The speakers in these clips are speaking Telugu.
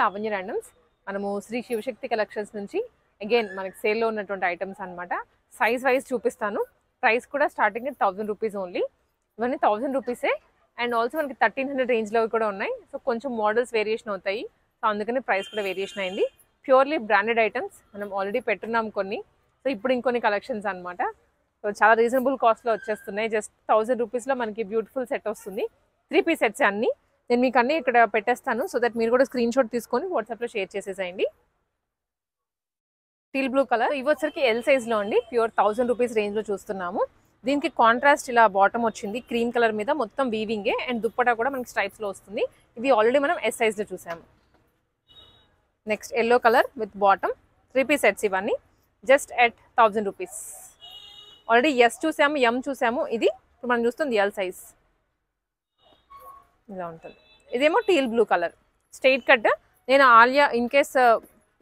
లావణ్య ర్యాండమ్స్. మనము శ్రీ శివశక్తి కలెక్షన్స్ నుంచి అగైన్ మనకి సేల్లో ఉన్నటువంటి ఐటమ్స్ అనమాట. సైజ్ వైజ్ చూపిస్తాను. ప్రైస్ కూడా స్టార్టింగ్ at 1000 రూపీస్ ఓన్లీ. ఇవన్నీ 1000 రూపీసే. అండ్ ఆల్సో మనకి 1300 రేంజ్లో కూడా ఉన్నాయి. సో కొంచెం మోడల్స్ వేరియేషన్ అవుతాయి. సో అందుకని ప్రైస్ కూడా వేరియేషన్ అయింది. ప్యూర్లీ బ్రాండెడ్ ఐటమ్స్ మనం ఆల్రెడీ పెట్టున్నాం కొన్ని. సో ఇప్పుడు ఇంకొన్ని కలెక్షన్స్ అనమాట. సో చాలా రీజనబుల్ కాస్ట్లో వచ్చేస్తున్నాయి. జస్ట్ 1000 రూపీస్లో మనకి బ్యూటిఫుల్ సెట్ వస్తుంది. 3 పీస్ సెట్స్ అన్నీ. నేను మీకు అన్నీ ఇక్కడ పెట్టేస్తాను. సో దట్ మీరు కూడా స్క్రీన్ షాట్ తీసుకొని వాట్సాప్లో షేర్ చేసేసేయండి. టీల్ బ్లూ కలర్ ఇవి వచ్చరికి ఎల్ సైజ్లో అండి. ప్యూర్ 1000 రూపీస్ రేంజ్లో చూస్తున్నాము. దీనికి కాంట్రాస్ట్ ఇలా బాటమ్ వచ్చింది క్రీమ్ కలర్ మీద, మొత్తం వీవింగే. అండ్ దుప్పటా కూడా మనకి స్ట్రైప్స్లో వస్తుంది. ఇది ఆల్రెడీ మనం ఎస్ సైజ్లో చూసాము. Next yellow colour with bottom 3 piece sets ఇవన్నీ just at 1000 rupees. Already S చూసాము, ఎం చూసాము. ఇది ఇప్పుడు మనం చూస్తుంది ఎల్ సైజ్. ఇలా ఉంటుంది. ఇదేమో teal blue colour straight cut. నేను Alia in case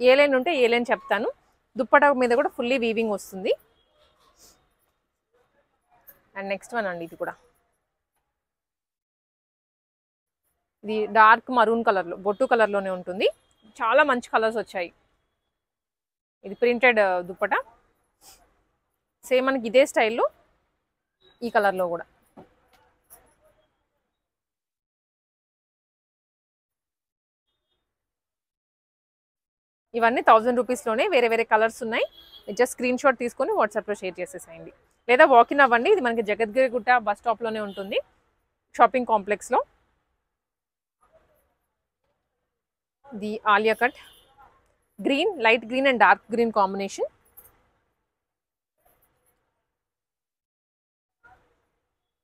A line ఉంటే ఏ లైన్ చెప్తాను. దుప్పటా మీద కూడా ఫుల్లీ వీవింగ్ వస్తుంది. అండ్ నెక్స్ట్ వన్ అండి, ఇది కూడా ఇది డార్క్ మరూన్ కలర్లో, బొట్టు కలర్లోనే ఉంటుంది. చాలా మంచి కలర్స్ వచ్చాయి. ఇది ప్రింటెడ్ దుప్పటా. సేమ్ మనకి ఇదే స్టైల్లో ఈ కలర్లో కూడా. ఇవన్నీ 1000 రూపీస్లోనే. వేరే వేరే కలర్స్ ఉన్నాయి. జస్ట్ స్క్రీన్ షాట్ తీసుకొని వాట్సాప్లో షేర్ చేసేసేయండి. లేదా వాకిన్ అవ్వండి. ఇది మనకి జగద్గిరిగుట్ట బస్ స్టాప్లోనే ఉంటుంది, షాపింగ్ కాంప్లెక్స్లో. The Alia cut green, light green and dark green combination.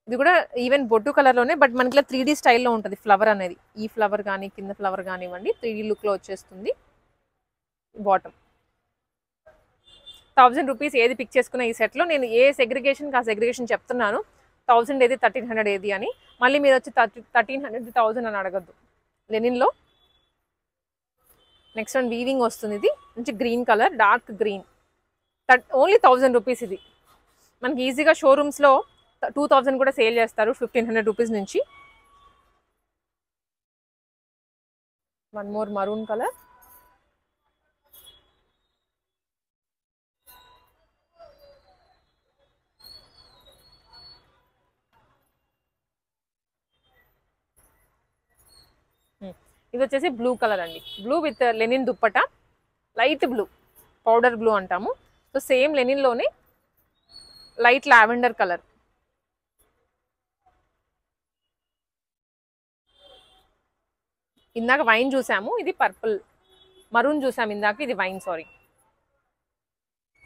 ఇది కూడా ఈవెన్ బొట్టు కలర్లోనే, బట్ మనకి ఇలా 3D స్టైల్లో ఉంటుంది ఫ్లవర్ అనేది. ఈ ఫ్లవర్ కానీ కింద ఫ్లవర్ కానివ్వండి 3D లుక్లో వచ్చేస్తుంది. Bottom 1000 rupees. ఏది పిక్ చేసుకున్న ఈ సెట్లో నేను ఏ సెగ్రిగేషన్కి ఆ సెగ్రిగేషన్ చెప్తున్నాను. 1000 ఏది 1300 ఏది అని. మళ్ళీ మీరు వచ్చి 1300 1000 అని అడగద్దు. లెనిన్లో నెక్స్ట్ వన్ వీవింగ్ వస్తుంది. ఇది మంచి green colour, dark green. Only 1000 rupees. ఇది మనకి ఈజీగా షోరూమ్స్లో 2000 కూడా సేల్ చేస్తారు 1500 రూపీస్ నుంచి. One more maroon colour. ఇది వచ్చేసి బ్లూ కలర్ అండి. Blue with linen dupatta, light blue, powder blue అంటాము. సో సేమ్ లెనిన్లోనే లైట్ లావెండర్ కలర్. ఇందాక వైన్ చూసాము, ఇది పర్పుల్. మరూన్ చూసాము ఇందాక, ఇది వైన్. సారీ.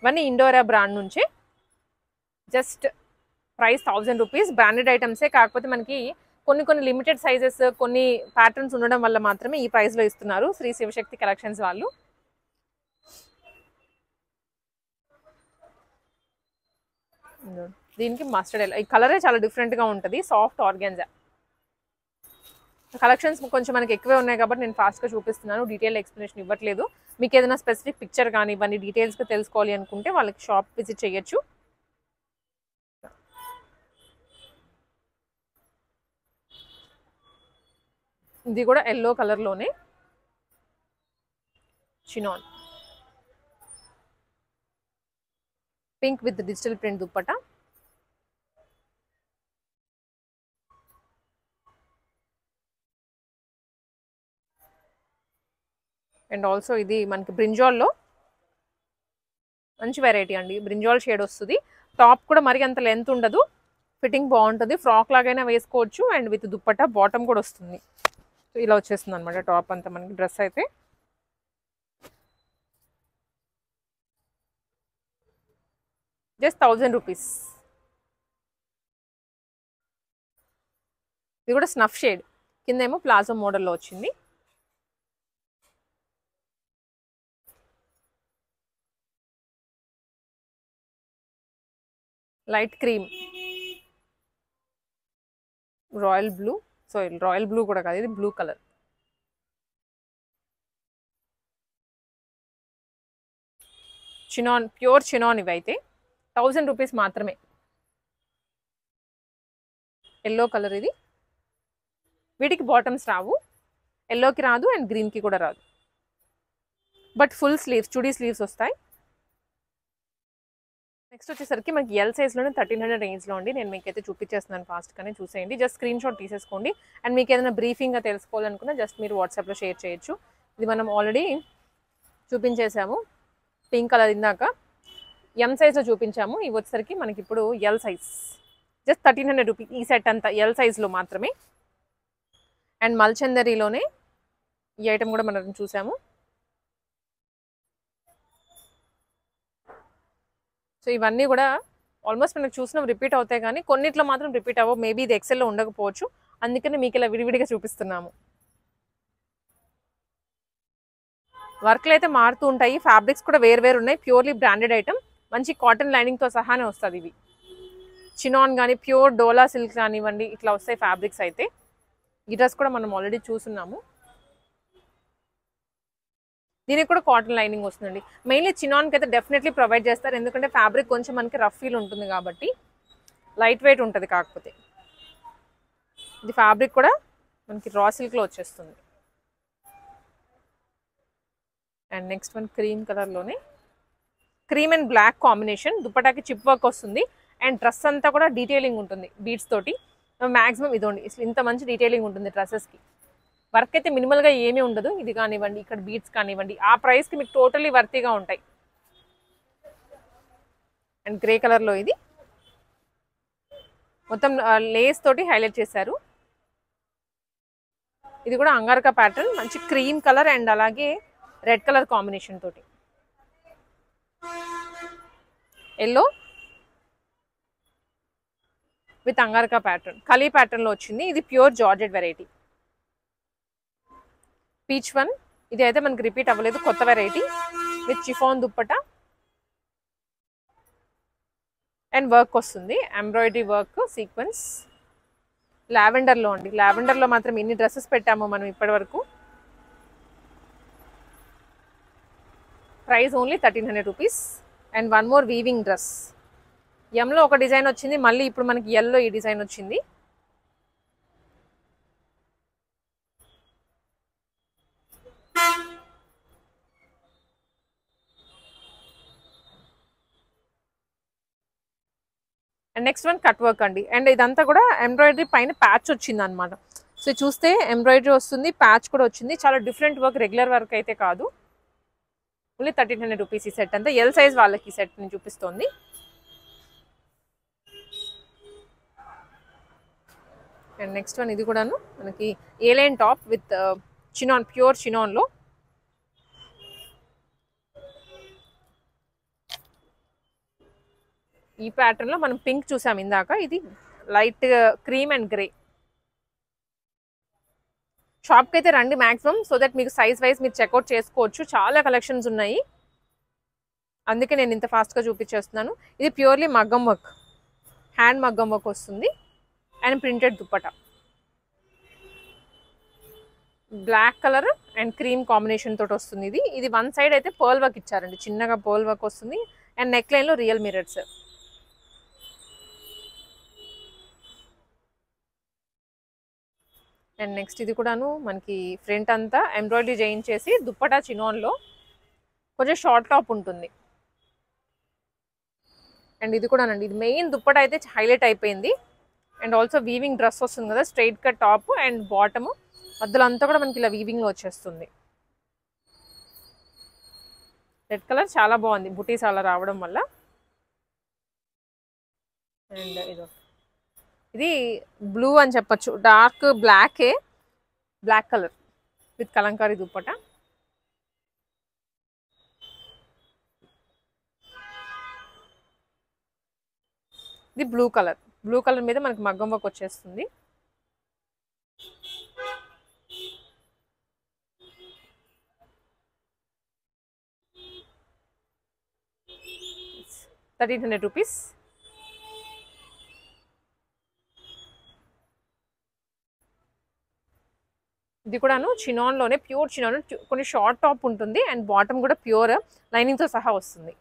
ఇవన్నీ ఇండోరా బ్రాండ్ నుంచే. Just price 1000 rupees. బ్రాండెడ్ ఐటమ్సే, కాకపోతే మనకి కొన్ని లిమిటెడ్ సైజెస్, కొన్ని ప్యాటర్న్స్ ఉండడం వల్ల మాత్రమే ఈ ప్రైస్లో ఇస్తున్నారు శ్రీ శివశక్తి కలెక్షన్స్ వాళ్ళు. దీనికి మస్టర్డ్ ఎల్లో. ఈ కలరే చాలా డిఫరెంట్గా ఉంటుంది, సాఫ్ట్ ఆర్గాన్జా. కలెక్షన్స్ కొంచెం మనకి ఎక్కువే ఉన్నాయి కాబట్టి నేను ఫాస్ట్గా చూపిస్తున్నాను, డీటెయిల్ ఎక్స్ప్లెనేషన్ ఇవ్వట్లేదు. మీకు ఏదైనా స్పెసిఫిక్ పిక్చర్ కానీ ఇవన్నీ డీటెయిల్స్గా తెలుసుకోవాలి అనుకుంటే వాళ్ళకి షాప్ విజిట్ చేయొచ్చు. ఇది కూడా ఎల్లో కలర్లోనే chinon, pink with digital print dupatta. And also ఇది మనకి బ్రింజాల్లో మంచి వెరైటీ అండి. బ్రింజాల్ షేడ్ వస్తుంది. టాప్ కూడా మరి అంత లెంత్ ఉండదు, ఫిట్టింగ్ బాగుంటుంది. ఫ్రాక్ లాగైనా వేసుకోవచ్చు. అండ్ విత్ దుప్పటా బాటమ్ కూడా వస్తుంది. సో ఇలా వచ్చేస్తుంది అనమాట టాప్ అంతా మనకి. డ్రెస్ అయితే జస్ట్ 1000 రూపీస్. ఇది కూడా స్నఫ్ షేడ్, కింద ఏమో ప్లాజో మోడల్లో వచ్చింది. Light cream, royal blue. So royal blue కూడా కాదు, ఇది blue colour. Chinon, pure chinon. ఇవైతే 1000 రూపీస్ మాత్రమే. ఎల్లో కలర్ ఇది. వీటికి బాటమ్స్ రావు, ఎల్లోకి రాదు అండ్ గ్రీన్కి కూడా రాదు. But full sleeves, chudi sleeves వస్తాయి. నెక్స్ట్ వచ్చేసరికి మనకి ఎల్ సైజ్లోనే 1300 రేంజ్లో అండి. నేను మీకైతే చూపించేస్తున్నాను, ఫాస్ట్గానే చూసేయండి. జస్ట్ స్క్రీన్ షాట్ తీసేసుకోండి. అండ్ మీకు ఏదైనా బ్రీఫింగ్గా తెలుసుకోవాలనుకున్నా జస్ట్ మీరు వాట్సాప్లో షేర్ చేయొచ్చు. ఇది మనం ఆల్రెడీ చూపించేసాము, పింక్ కలర్ ఇందాక ఎం సైజ్లో చూపించాము. ఇవి వచ్చేసరికి మనకి ఇప్పుడు ఎల్ సైజ్, జస్ట్ 1300 రూపీస్ ఈ సెట్ అంతా ఎల్ సైజ్లో మాత్రమే. అండ్ మల్చందరిలోనే ఈ ఐటమ్ కూడా మనం చూసాము. సో ఇవన్నీ కూడా ఆల్మోస్ట్ మనకు చూసినవి రిపీట్ అవుతాయి, కానీ కొన్నిట్లో మాత్రం రిపీట్ అవ్వవు. మేబీ ఇది ఎక్సెల్లో ఉండకపోవచ్చు, అందుకని మీకు ఇలా విడివిడిగా చూపిస్తున్నాము. వర్క్లు అయితే మారుతూ ఉంటాయి, ఫ్యాబ్రిక్స్ కూడా వేరు ఉన్నాయి. ప్యూర్లీ బ్రాండెడ్ ఐటమ్, మంచి కాటన్ లైనింగ్తో సహానే వస్తుంది. ఇవి చినాన్ కానీ ప్యూర్ డోలా సిల్క్ కానివ్వండి, ఇట్లా వస్తాయి ఫ్యాబ్రిక్స్ అయితే. ఈ డ్రెస్ కూడా మనం ఆల్రెడీ చూస్తున్నాము. దీనికి కూడా కాటన్ లైనింగ్ వస్తుందండి. మెయిన్లీ చినాన్కి అయితే డెఫినెట్లీ ప్రొవైడ్ చేస్తారు, ఎందుకంటే ఫ్యాబ్రిక్ కొంచెం మనకి రఫ్ ఫీల్ ఉంటుంది కాబట్టి, లైట్ వెయిట్ ఉంటుంది. కాకపోతే ఇది ఫ్యాబ్రిక్ కూడా మనకి రా సిల్క్లో వచ్చేస్తుంది. అండ్ నెక్స్ట్ వన్ క్రీమ్ కలర్లోనే, క్రీమ్ అండ్ బ్లాక్ కాంబినేషన్. దుపటాకి చిప్ వర్క్ వస్తుంది అండ్ డ్రెస్ అంతా కూడా డీటెయిలింగ్ ఉంటుంది బీడ్స్ తోటి. మ్యాక్సిమం ఇదండి, ఇంత మంచి డీటెయిలింగ్ ఉంటుంది డ్రెస్సెస్కి. వర్క్ అయితే మినిమల్గా ఏమీ ఉండదు. ఇది కానివ్వండి, ఇక్కడ బీడ్స్ కానివ్వండి, ఆ ప్రైస్కి మీకు టోటలీ వర్తీగా ఉంటాయి. అండ్ గ్రే కలర్లో ఇది మొత్తం లేస్ తోటి హైలైట్ చేశారు. ఇది కూడా అంగారకా ప్యాటర్న్, మంచి క్రీమ్ కలర్ అండ్ అలాగే రెడ్ కలర్ కాంబినేషన్ తోటి. Yellow with angrakha pattern, kali ప్యాటర్న్లో వచ్చింది. ఇది pure georgette variety. Peach one, ఇది అయితే మనకి రిపీట్ అవ్వలేదు, కొత్త variety with chiffon dupatta and work వస్తుంది, ఎంబ్రాయిడరీ వర్క్ సీక్వెన్స్. లావెండర్లో అండి, లావెండర్లో మాత్రం ఎన్ని డ్రెస్సెస్ పెట్టామో మనం ఇప్పటి వరకు. Price only 1300 rupees. And one more weaving dress, ఎంలో ఒక డిజైన్ వచ్చింది, మళ్ళీ ఇప్పుడు మనకి ఎల్లో ఈ డిజైన్ వచ్చింది. And next one cut work అండి. అండ్ ఇదంతా కూడా ఎంబ్రాయిడరీ పైన ప్యాచ్ వచ్చింది అనమాట. సో చూస్తే ఎంబ్రాయిడరీ వస్తుంది, ప్యాచ్ కూడా వచ్చింది. చాలా డిఫరెంట్ వర్క్, రెగ్యులర్ వర్క్ అయితే కాదు. ఓన్లీ 1300 రూపీస్ ఈ సెట్ అంతా. ఎల్ సైజ్ వాళ్ళకి ఈ సెట్ నేను చూపిస్తోంది. అండ్ నెక్స్ట్ వన్ ఇది కూడాను మనకి A line top with chinon, pure చినాన్లో. ఈ ప్యాటర్న్లో మనం పింక్ చూసాం ఇందాక, ఇది లైట్ క్రీమ్ అండ్ గ్రే. షాప్కి అయితే రండి మ్యాక్సిమం, సో దట్ మీకు సైజ్ వైజ్ మీరు చెక్అవుట్ చేసుకోవచ్చు. చాలా కలెక్షన్స్ ఉన్నాయి, అందుకే నేను ఇంత ఫాస్ట్గా చూపించేస్తున్నాను. ఇది ప్యూర్లీ మగ్గం వర్క్, హ్యాండ్ మగ్గం వర్క్ వస్తుంది and printed dupatta. Black colour and cream combination తోటి వస్తుంది. ఇది వన్ సైడ్ అయితే పర్ల్ వర్క్ ఇచ్చారండి, చిన్నగా పర్ల్ వర్క్ వస్తుంది. అండ్ నెక్ లైన్లో రియల్ మిరర్స్. అండ్ నెక్స్ట్ ఇది కూడాను మనకి ఫ్రంట్ అంతా ఎంబ్రాయిడరీ చేయించేసి దుప్పటా చినాన్లో, కొంచెం షార్ట్ టాప్ ఉంటుంది. అండ్ ఇది కూడానండి, ఇది మెయిన్ దుప్పటా అయితే హైలైట్ అయిపోయింది. అండ్ ఆల్సో వీవింగ్ డ్రెస్ వస్తుంది కదా, straight cut top and bottom, మధ్యలో అంతా కూడా మనకి ఇలా వీవింగ్లో వచ్చేస్తుంది. రెడ్ కలర్ చాలా బాగుంది, బుటీస్ అలా రావడం వల్ల. అండ్ ఇది బ్లూ అని చెప్పచ్చు, డార్క్ బ్లాకే, black colour with kalamkari dupatta. ఇది బ్లూ కలర్, బ్లూ కలర్ మీద మనకి మగ్గం వర్క్ వచ్చేస్తుంది. ₹1300. ఇది కూడాను చినాన్లోనే, ప్యూర్ చినాన్, కొన్ని షార్ట్ టాప్ ఉంటుంది అండ్ బాటమ్ కూడా ప్యూర్ లైనింగ్తో సహా వస్తుంది.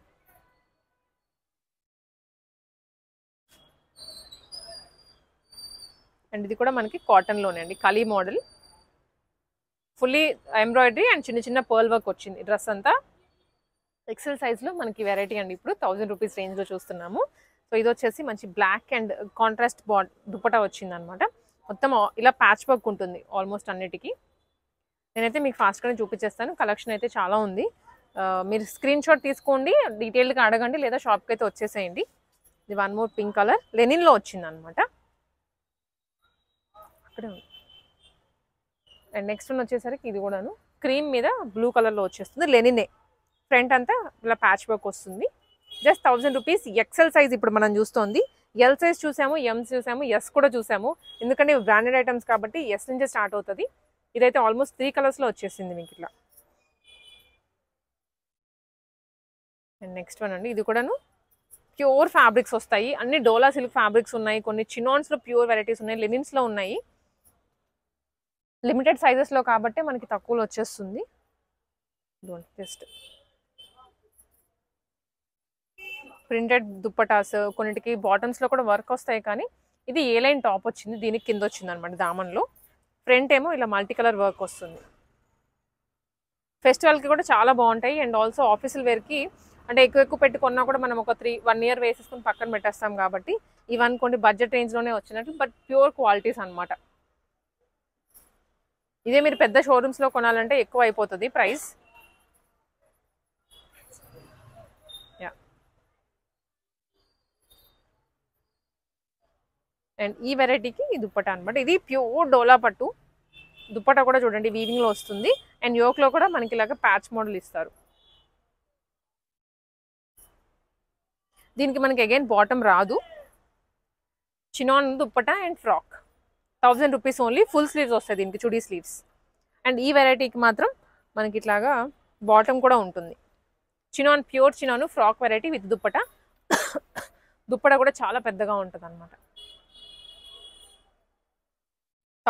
అండ్ ఇది కూడా మనకి కాటన్లోనే అండి, కలీ మోడల్, ఫుల్లీ ఎంబ్రాయిడరీ అండ్ చిన్న చిన్న పర్ల్ వర్క్ వచ్చింది డ్రెస్ అంతా. ఎక్సెల్ సైజ్లో మనకి వెరైటీ అండి. ఇప్పుడు 1000 రూపీస్ రేంజ్లో చూస్తున్నాము. సో ఇది వచ్చేసి మంచి బ్లాక్ అండ్ కాంట్రాస్ట్ దుపట్టా వచ్చిందనమాట. మొత్తం ఇలా ప్యాచ్ వర్క్ ఉంటుంది ఆల్మోస్ట్ అన్నిటికీ. నేనైతే మీకు ఫాస్ట్గానే చూపించేస్తాను. కలెక్షన్ అయితే చాలా ఉంది. మీరు స్క్రీన్ షాట్ తీసుకోండి, డీటెయిల్గా అడగండి, లేదా షాప్కి అయితే వచ్చేసేయండి. ఇది వన్ మోర్ పింక్ కలర్ లెనిన్లో వచ్చిందనమాట. అక్కడే ఉంది. అండ్ నెక్స్ట్ వన్ వచ్చేసరికి ఇది కూడాను క్రీమ్ మీద బ్లూ కలర్లో వచ్చేస్తుంది. లెనినే ఫ్రంట్ అంతా ఇలా ప్యాచ్ వర్క్ వస్తుంది. Just 1000 rupees. ఎక్సెల్ సైజ్ ఇప్పుడు మనం చూస్తోంది. ఎల్ సైజ్ చూసాము, ఎం చూసాము, ఎస్ కూడా చూసాము. ఎందుకంటే బ్రాండెడ్ ఐటమ్స్ కాబట్టి ఎస్ నుంచే స్టార్ట్ అవుతుంది. ఇదైతే ఆల్మోస్ట్ 3 కలర్స్లో వచ్చేసింది మీకు ఇట్లా. అండ్ నెక్స్ట్ వన్ అండి, ఇది కూడాను ప్యూర్ ఫ్యాబ్రిక్స్ వస్తాయి. అన్ని డోలా సిల్క్ ఫ్యాబ్రిక్స్ ఉన్నాయి, కొన్ని చినాన్స్లో ప్యూర్ వెరైటీస్ ఉన్నాయి, లెనిన్స్లో ఉన్నాయి. లిమిటెడ్ సైజెస్లో కాబట్టి మనకి తక్కువలో వచ్చేస్తుంది. జస్ట్ ప్రింటెడ్ దుప్పటాస్, కొన్నిటికి బాటమ్స్లో కూడా వర్క్ వస్తాయి. కానీ ఇది ఏ లైన్ టాప్ వచ్చింది, దీనికి కింద వచ్చింది అనమాట దామన్లో. ఫ్రంట్ ఏమో ఇలా మల్టీ కలర్ వర్క్ వస్తుంది. ఫెస్టివల్కి కూడా చాలా బాగుంటాయి. అండ్ ఆల్సో ఆఫీసుల వేర్కి అంటే ఎక్కువ పెట్టుకున్నా కూడా మనం ఒక 1 year వేసేసుకుని పక్కన పెట్టేస్తాం కాబట్టి ఇవనుకోండి బడ్జెట్ రేంజ్లోనే వచ్చినట్లు, బట్ ప్యూర్ క్వాలిటీస్ అనమాట. ఇదే మీరు పెద్ద షోరూమ్స్లో కొనాలంటే ఎక్కువ అయిపోతుంది ప్రైస్. అండ్ ఈ వెరైటీకి ఈ దుప్పటా అనమాట. ఇది ప్యూర్ డోలా పట్టు దుప్పటా కూడా చూడండి వీవింగ్లో వస్తుంది. అండ్ యోక్లో కూడా మనకి ఇలాగ ప్యాచ్ మోడల్ ఇస్తారు. దీనికి మనకి అగైన్ బాటమ్ రాదు. Chinon dupatta and frock 1000 rupees only. Full sleeves వస్తాయి దీనికి, చుడీ స్లీవ్స్. అండ్ ఈ వెరైటీకి మాత్రం మనకి ఇట్లాగా బాటమ్ కూడా ఉంటుంది. Chinon pure చినాను frock variety with dupatta. Dupatta కూడా చాలా పెద్దగా ఉంటుంది అనమాట.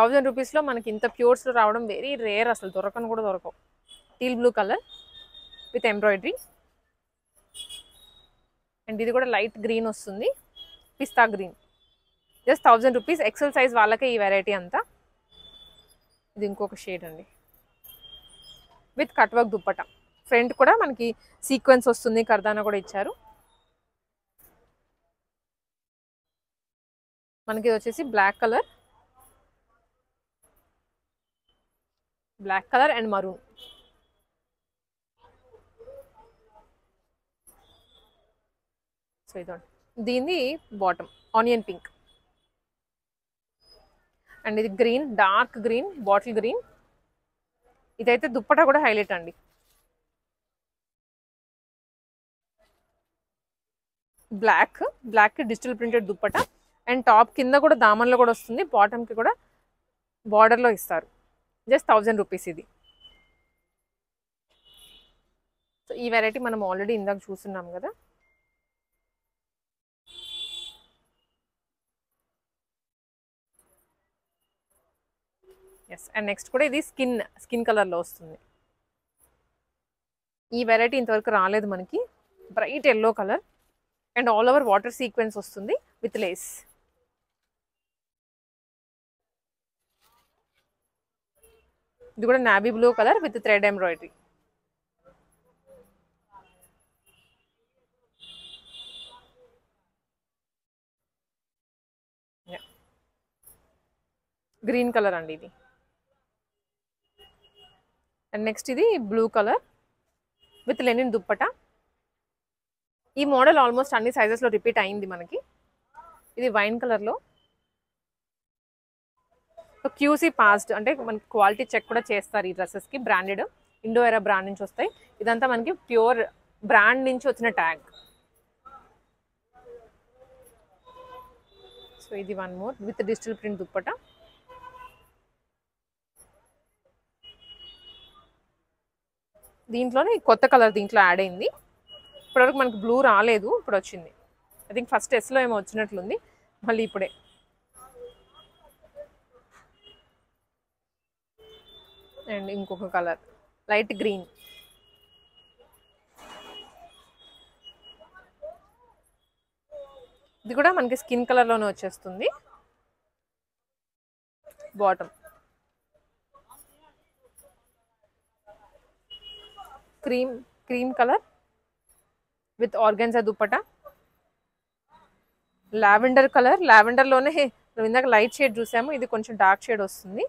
1000 రూపీస్లో మనకి ఇంత ప్యూర్స్లో రావడం వెరీ రేర్, అసలు దొరకను కూడా దొరకవు. Teal blue colour with embroidery. And ఇది కూడా లైట్ గ్రీన్ వస్తుంది, pista green. Just 1000 rupees. XL size వాళ్ళకే ఈ వెరైటీ అంతా. ఇది ఇంకొక షేడ్ అండి with cut work dupatta. Front కూడా మనకి సీక్వెన్స్ వస్తుంది, కర్దానా కూడా ఇచ్చారు. మనకి ఇది వచ్చేసి black colour and maroon. So ఇదండి దీన్ని బాటమ్ ఆనియన్ పింక్. అండ్ ఇది green, dark green, bottle green. ఇదైతే దుప్పటా కూడా హైలైట్ అండి. Black digital printed dupatta. And top కింద కూడా దామన్లో కూడా వస్తుంది, బాటమ్కి కూడా బార్డర్లో ఇస్తారు. జస్ట్ 1000 రూపీస్ ఇది. సో ఈ వెరైటీ మనం ఆల్రెడీ ఇందాక చూస్తున్నాం కదా. ఎస్. అండ్ నెక్స్ట్ కూడా ఇది స్కిన్ కలర్లో వస్తుంది. ఈ వెరైటీ ఇంతవరకు రాలేదు మనకి. Bright yellow colour and all over water sequence వస్తుంది విత్ లేస్. ఇది కూడా navy blue colour with thread embroidery. Green colour అండి ఇది. అండ్ నెక్స్ట్ ఇది blue colour with linen dupatta. ఈ మోడల్ ఆల్మోస్ట్ అన్ని సైజెస్లో రిపీట్ అయింది మనకి. ఇది వైన్ కలర్లో. క్యూసీ పాస్డ్ అంటే మనకి క్వాలిటీ చెక్ కూడా చేస్తారు ఈ డ్రెస్సెస్కి. బ్రాండెడ్ ఇండోఎరా బ్రాండ్ నుంచి వస్తాయి. ఇదంతా మనకి ప్యూర్ బ్రాండ్ నుంచి వచ్చిన ట్యాగ్. సో ఇది one more with digital print dupatta. దీంట్లోనే కొత్త కలర్ దీంట్లో యాడ్ అయింది. ఇప్పటివరకు మనకి బ్లూ రాలేదు, ఇప్పుడు వచ్చింది. ఐ థింక్ ఫస్ట్ ఎస్లో ఏమో వచ్చినట్లుంది, మళ్ళీ ఇప్పుడే. అండ్ ఇంకొక కలర్ లైట్ గ్రీన్. ఇది కూడా మనకి స్కిన్ కలర్లోనే వచ్చేస్తుంది. Bottom cream colour with organza dupatta. Lavender colour, లావెండర్లోనే ఇందాక లైట్ షేడ్ చూసాము, ఇది కొంచెం డార్క్ షేడ్ వస్తుంది.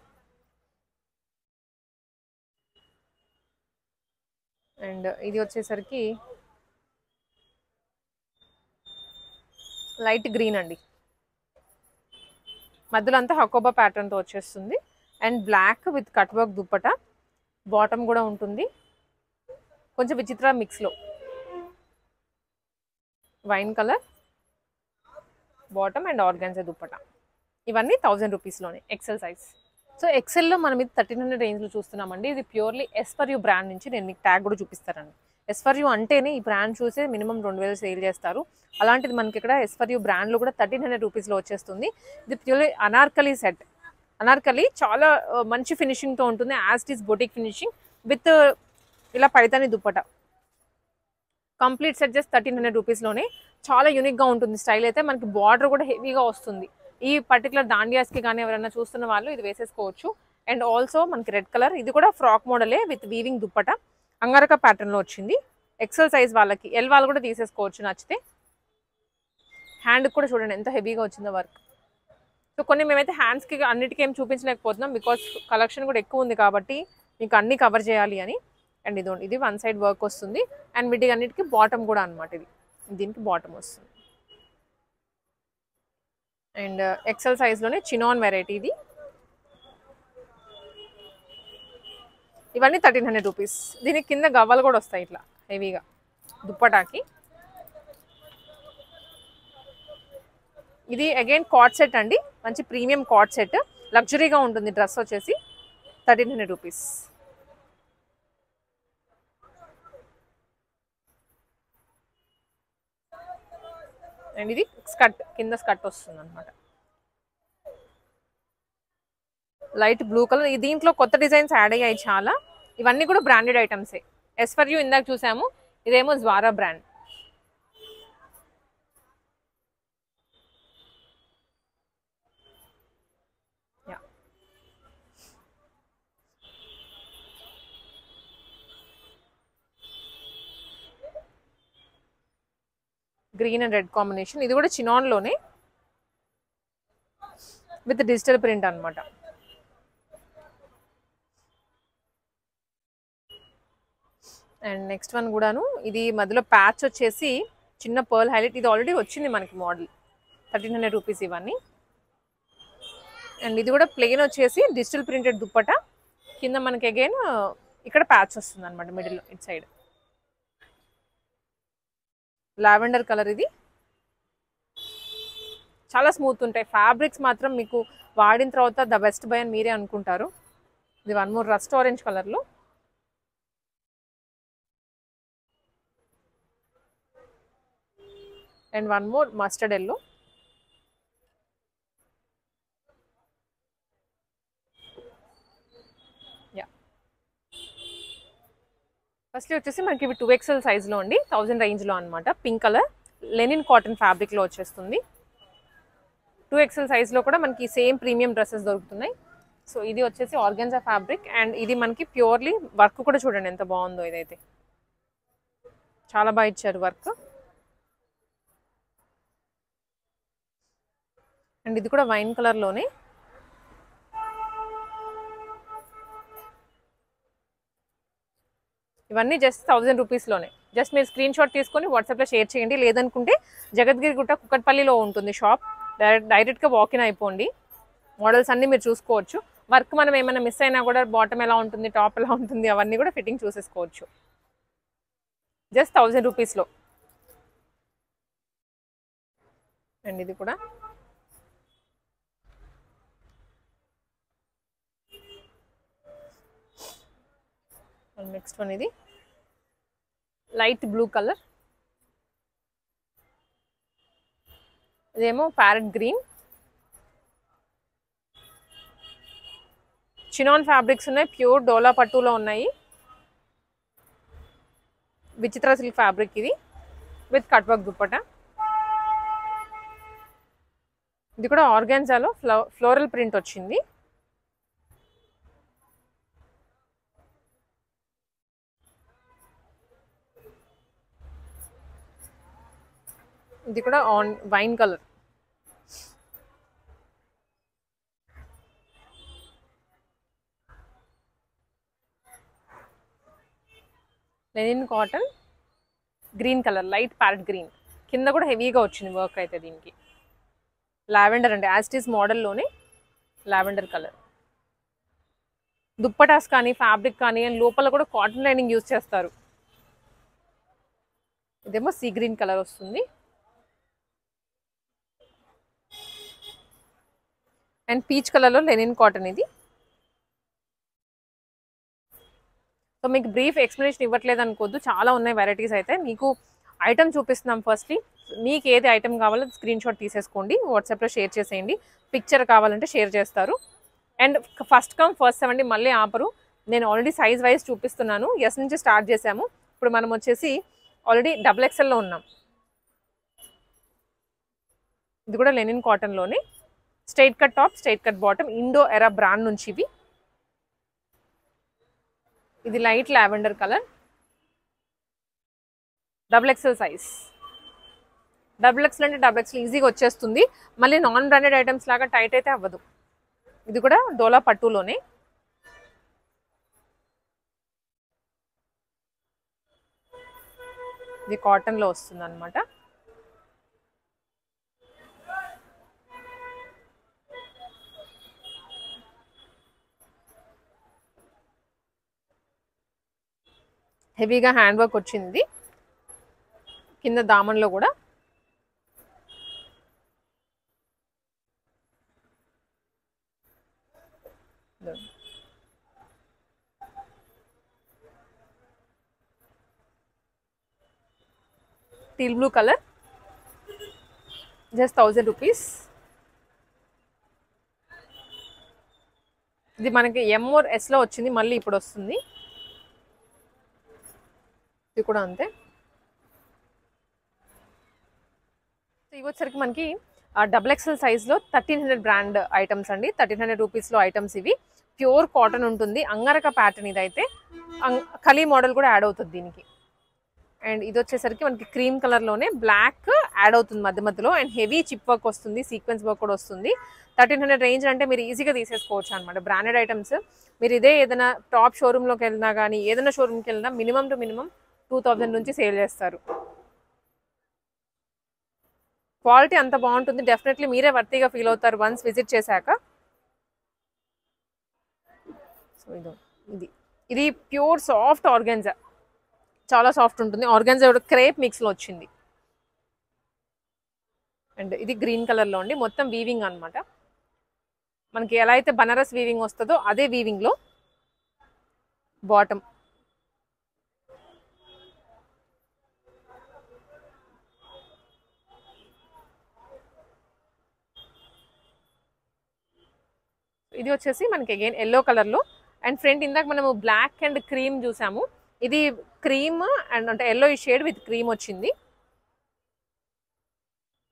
అండ్ ఇది వచ్చేసరికి లైట్ గ్రీన్ అండి, మధ్యలో అంతా హకోబా ప్యాటర్న్తో వచ్చేస్తుంది. And black with cut work dupatta, bottom కూడా ఉంటుంది కొంచెం విచిత్ర మిక్స్లో. Wine colour bottom and organza dupatta. ఇవన్నీ 1000 రూపీస్లోనే ఎక్సెల్ సైజ్. సో ఎక్సెల్లో మనం ఇది 1300 రేంజ్లో చూస్తున్నామండి. ఇది ప్యూర్లీ ఎస్ఫర్ యూ బ్రాండ్ నుంచి. నేను మీకు ట్యాగ్ కూడా చూపిస్తానండి. ఎస్ఫర్ యూ అంటేనే ఈ బ్రాండ్ చూసే మినిమం 2000 సేల్ చేస్తారు. అలాంటిది మనకి ఇక్కడ ఎస్ఫర్ యూ బ్రాండ్లో కూడా 1300 రూపీస్లో వచ్చేస్తుంది. ఇది ప్యూర్లీ అనార్కలి సెట్. అనార్కలి చాలా మంచి ఫినిషింగ్తో ఉంటుంది, as it is boutique finishing with ఇలా Paithani dupatta. Complete set just 1300 రూపీస్లోనే. చాలా యూనిక్గా ఉంటుంది స్టైల్ అయితే. మనకి బార్డర్ కూడా హెవీగా వస్తుంది. ఈ పర్టికులర్ దాండియాస్కి కానీ ఎవరైనా చూస్తున్న వాళ్ళు ఇది వేసేసుకోవచ్చు. అండ్ ఆల్సో మనకి రెడ్ కలర్, ఇది కూడా ఫ్రాక్ మోడలే విత్ వీవింగ్ దుప్పట, అంగారక ప్యాటర్న్లో వచ్చింది. ఎక్సెల్ సైజ్ వాళ్ళకి, ఎల్ వాళ్ళు కూడా తీసేసుకోవచ్చు నచ్చితే. హ్యాండ్కి కూడా చూడండి ఎంత హెవీగా వచ్చిందో వర్క్. సో కొన్ని మేమైతే హ్యాండ్స్కి అన్నిటికీ ఏం చూపించలేకపోతున్నాం, బికాస్ కలెక్షన్ కూడా ఎక్కువ ఉంది కాబట్టి మీకు అన్నీ కవర్ చేయాలి అని. అండ్ ఇది వన్ సైడ్ వర్క్ వస్తుంది. అండ్ వీటికి అన్నిటికీ బాటమ్ కూడా అనమాట. దీనికి బాటమ్ వస్తుంది. అండ్ ఎక్సెల్ సైజ్లోనే చినాన్ వెరైటీ ఇది. ఇవన్నీ 1300 రూపీస్. దీనికి కింద గవ్వలు కూడా వస్తాయి ఇట్లా హెవీగా దుప్పటాకి. ఇది అగైన్ కార్డ్ సెట్ అండి, మంచి ప్రీమియం కార్డ్ సెట్, లగ్జరీగా ఉంటుంది. డ్రెస్ వచ్చేసి 1300 రూపీస్. అండ్ ఇది స్కర్ట్, కింద స్కర్ట్ వస్తుంది అనమాట. Light blue colour. దీంట్లో కొత్త డిజైన్స్ యాడ్ అయ్యాయి చాలా. ఇవన్నీ కూడా బ్రాండెడ్ ఐటమ్సే. ఎస్ఫర్ యూ ఇందాక చూసాము, ఇదేమో జ్వారా brand. Green and red combination. ఇది కూడా చినాన్లోనే విత్ డిజిటల్ ప్రింట్ అనమాట. అండ్ నెక్స్ట్ వన్ కూడాను, ఇది మధ్యలో ప్యాచ్ వచ్చేసి చిన్న పర్ల్ హైలైట్. ఇది ఆల్రెడీ వచ్చింది మనకి మోడల్. 1300 రూపీస్ ఇవన్నీ. అండ్ ఇది కూడా ప్లెయిన్ వచ్చేసి డిజిటల్ ప్రింటెడ్ దుప్పట, కింద మనకి అగైన్ ఇక్కడ ప్యాచ్ వస్తుంది అనమాట మిడిల్లో ఇట్ సైడ్. Lavender colour. ఇది చాలా స్మూత్ ఉంటాయి ఫ్యాబ్రిక్స్ మాత్రం. మీకు వాడిన తర్వాత ద బెస్ట్ బై అని మీరే అనుకుంటారు. ఇది వన్ మోర్ రస్ట్ ఆరెంజ్ కలర్లో. And one more mustard yellow. First వచ్చేసి మనకి ఇవి 2XL సైజ్లో అండి, 1000 రేంజ్లో అనమాట. పింక్ కలర్ లెనిన్ కాటన్ ఫ్యాబ్రిక్లో వచ్చేస్తుంది. 2XL సైజ్లో కూడా మనకి సేమ్ ప్రీమియం డ్రెస్సెస్ దొరుకుతున్నాయి. సో ఇది వచ్చేసి ఆర్గాన్జా ఫ్యాబ్రిక్. అండ్ ఇది మనకి ప్యూర్లీ వర్క్ కూడా చూడండి ఎంత బాగుందో. ఇదైతే చాలా బాగా ఇచ్చారు వర్క్. అండ్ ఇది కూడా వైన్ కలర్లోనే. ఇవన్నీ జస్ట్ 1000 రూపీస్లోనే. జస్ట్ మీరు స్క్రీన్ షాట్ తీసుకొని వాట్సాప్లో షేర్ చేయండి. లేదనుకుంటే జగద్గిరి గుట్ట కుక్కట్పల్లిలో ఉంటుంది షాప్. డైరెక్ట్గా వాకిన్ అయిపోండి. మోడల్స్ అన్నీ మీరు చూసుకోవచ్చు. వర్క్ మనం ఏమైనా మిస్ అయినా కూడా బాటమ్ ఎలా ఉంటుంది, టాప్ ఎలా ఉంటుంది, అవన్నీ కూడా ఫిట్టింగ్ చూసేసుకోవచ్చు. జస్ట్ 1000 రూపీస్లో. అండ్ ఇది కూడా నెక్స్ట్ వన్. ఇది లైట్ బ్లూ కలర్, ఇదేమో ప్యారెట్ గ్రీన్. చినాన్ ఫ్యాబ్రిక్స్ ఉన్నాయి, ప్యూర్ డోలా పట్టులో ఉన్నాయి. విచిత్ర సిల్క్ ఫ్యాబ్రిక్ ఇది విత్ కట్ వర్క్ దుప్పట. ఇది కూడా ఆర్గాన్జాలో ఫ్లోరల్ ప్రింట్ వచ్చింది. ఇది కూడా on wine colour. Linen cotton green colour, light parrot green. కింద కూడా హెవీగా వచ్చింది వర్క్ అయితే దీనికి. లావెండర్ అండి, యాజ్ ఇట్ ఈస్ మోడల్లోనే లావెండర్ కలర్. దుప్పటాస్ కానీ ఫ్యాబ్రిక్ కానీ లోపల కూడా కాటన్ లైనింగ్ యూజ్ చేస్తారు. ఇదేమో సీ గ్రీన్ కలర్ వస్తుంది. అండ్ పీచ్ కలర్లో లెనిన్ కాటన్ ఇది. సో మీకు బ్రీఫ్ ఎక్స్ప్లెనేషన్ ఇవ్వట్లేదు అనుకోవద్దు, చాలా ఉన్నాయి వెరైటీస్. అయితే మీకు ఐటమ్ చూపిస్తున్నాం. ఫస్ట్లీ మీకు ఏది ఐటమ్ కావాలో స్క్రీన్ షాట్ తీసేసుకోండి, వాట్సాప్లో షేర్ చేసేయండి. పిక్చర్ కావాలంటే షేర్ చేస్తారు. అండ్ ఫస్ట్ కమ్ ఫస్ట్ సెవెంటీ మళ్ళీ ఆపరు. నేను ఆల్రెడీ సైజ్ వైజ్ చూపిస్తున్నాను. ఎస్ నుంచి స్టార్ట్ చేసాము. ఇప్పుడు మనం వచ్చేసి ఆల్రెడీ XXL ఉన్నాం. ఇది కూడా లెనిన్ కాటన్లోనే straight cut top, straight cut bottom, Indo Era brand నుంచి ఇవి. ఇది light lavender colour, XXL size. XXL అంటే XXL ఈజీగా వచ్చేస్తుంది. మళ్ళీ నాన్ బ్రాండెడ్ ఐటమ్స్ లాగా టైట్ అయితే అవ్వదు. ఇది కూడా డోలా పట్టులోనే. ఇది కాటన్లో వస్తుంది అనమాట. హెవీగా హ్యాండ్ వర్క్ వచ్చింది కింద దామన్లో కూడా. Teal blue colour, just 1000 rupees. ఇది మనకి M/S లో వచ్చింది, మళ్ళీ ఇప్పుడు వస్తుంది. ఇది కూడా అంతే. ఇవి వచ్చరికి మనకి XXL సైజ్లో 1300 బ్రాండ్ ఐటమ్స్ అండి. 1300 రూపీస్లో ఐటమ్స్ ఇవి. ప్యూర్ కాటన్ ఉంటుంది, అంగరక ప్యాటర్న్. ఇదైతే కలీ మోడల్ కూడా యాడ్ అవుతుంది దీనికి. అండ్ ఇది వచ్చేసరికి మనకి క్రీమ్ కలర్లోనే బ్లాక్ యాడ్ అవుతుంది మధ్య మధ్యలో. అండ్ హెవీ చిప్ వర్క్ వస్తుంది, సీక్వెన్స్ వర్క్ కూడా వస్తుంది. 1300 రేంజ్ అంటే మీరు ఈజీగా తీసేసుకోవచ్చు అనమాట. బ్రాండెడ్ ఐటమ్స్ మీరు ఇదే ఏదైనా టాప్ షోరూంలోకి వెళ్ళినా కానీ ఏదైనా షోరూమ్కి వెళ్ళినా మినిమం టు మినిమం 2000 నుంచి సేల్ చేస్తారు. క్వాలిటీ అంత బాగుంటుంది, డెఫినెట్లీ మీరే వర్తీగా ఫీల్ అవుతారు వన్స్ విజిట్ చేశాక. సో ఇది ప్యూర్ సాఫ్ట్ ఆర్గాన్జా, చాలా సాఫ్ట్ ఉంటుంది. ఆర్గాన్జా కూడా క్రేప్ మిక్స్లో వచ్చింది. అండ్ ఇది గ్రీన్ కలర్లో అండి, మొత్తం వీవింగ్ అనమాట. మనకి ఎలా అయితే బనారస్ వీవింగ్ వస్తుందో అదే వీవింగ్లో బాటమ్. ఇది వచ్చేసి మనకి అగైన్ ఎల్లో కలర్లో. అండ్ ఫ్రంట్ ఇందాక మనము బ్లాక్ అండ్ క్రీమ్ చూసాము, ఇది క్రీమ్ అండ్ అంటే ఎల్లో షేడ్ విత్ క్రీమ్ వచ్చింది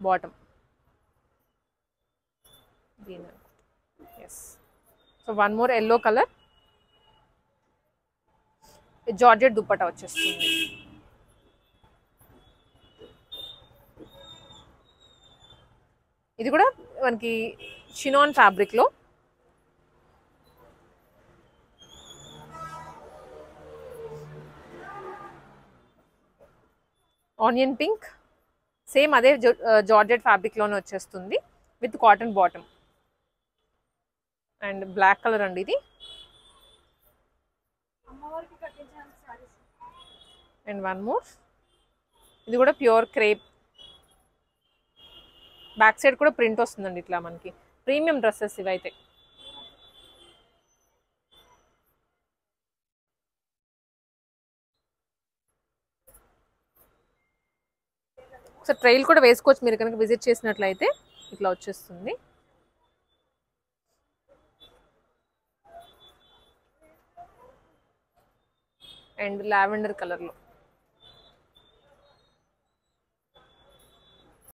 bottom. Yes. So one more yellow colour, georgette dupatta వచ్చేస్తుంది. ఇది కూడా మనకి షినాన్ ఫ్యాబ్రిక్లో. ఆనియన్ పింక్, సేమ్ అదే జార్జెట్ ఫ్యాబ్రిక్లోనే వచ్చేస్తుంది with cotton bottom. And black colour అండి ఇది. అండ్ వన్ మోర్, ఇది కూడా ప్యూర్ క్రేప్. బ్యాక్ సైడ్ కూడా ప్రింట్ వస్తుందండి ఇట్లా. మనకి ప్రీమియం డ్రెస్సెస్ ఇవైతే. సో ట్రైల్ కూడా వేసుకోవచ్చు మీరు కనుక విజిట్ చేసినట్లయితే. ఇట్లా వచ్చేస్తుంది. అండ్ లావెండర్ కలర్లో